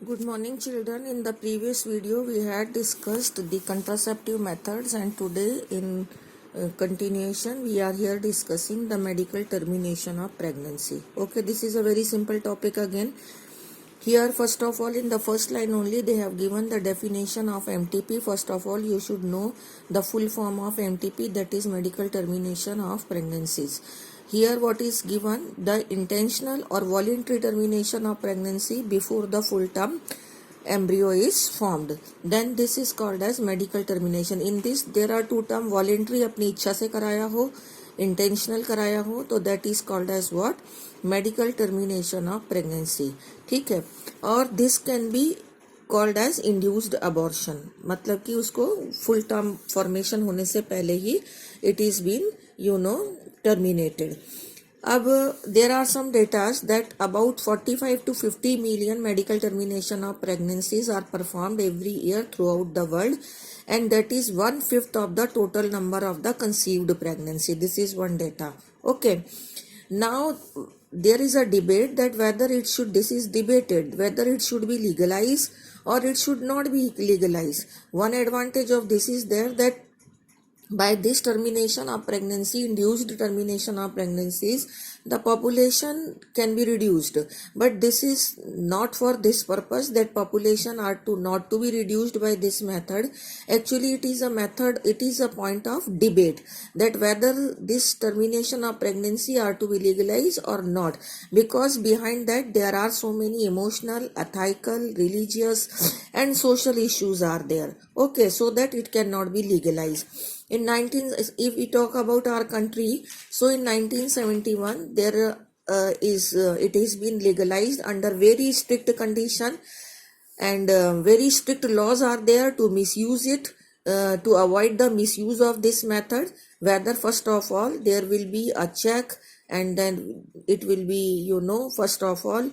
Good morning, children. In the previous video, we had discussed the contraceptive methods, and today, in continuation, we are here discussing the medical termination of pregnancy. Okay, this is a very simple topic again. Here, first of all, in the first line only, they have given the definition of MTP. First of all, you should know the full form of MTP, that is medical termination of pregnancies. Here what is given, the intentional or voluntary termination of pregnancy before the full term embryo is formed. Then this is called as medical termination. In this there are two terms, voluntary अपनी इच्छा से कराया हो, intentional कराया हो, तो that is called as what? Medical termination of pregnancy. ठीक है. और this can be called as induced abortion. मतलब कि उसको full term formation होने से पहले ही it is been terminated. अब there are some data that about 45 to 50 million medical termination of pregnancies are performed every year throughout the world, and that is 1/5 of the total number of the conceived pregnancy. This is one data. Okay. Now there is a debate that whether it should, this is debated, whether it should be legalized or it should not be legalized. One advantage of this is there that by this termination of pregnancy, induced termination of pregnancies, the population can be reduced. But this is not for this purpose, that population are to not to be reduced by this method. Actually, it is a method, it is a point of debate that whether this termination of pregnancy are to be legalized or not. Because behind that there are so many emotional, ethical, religious and social issues are there. Okay, so that it cannot be legalized. If we talk about our country, so in 1971 there it has been legalized under very strict condition, and very strict laws are there to misuse it, to avoid the misuse of this method. Whether first of all there will be a check, and then it will be first of all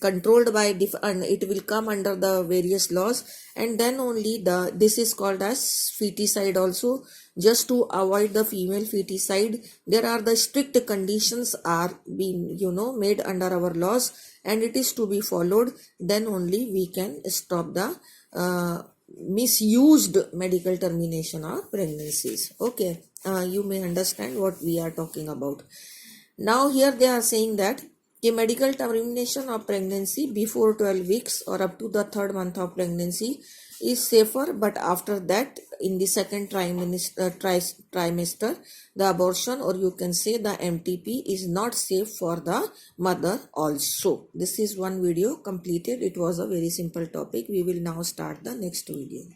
controlled by and it will come under the various laws, and then only this is called as feticide also. Just to avoid the female feticide, there are the strict conditions are being made under our laws, and it is to be followed. Then only we can stop the misused medical termination of pregnancies. Okay, you may understand what we are talking about. Now here they are saying that the medical termination of pregnancy before 12 weeks or up to the third month of pregnancy is safer, but after that in the second trimester the abortion, or you can say the MTP, is not safe for the mother also. This is one video completed. It was a very simple topic. We will now start the next video.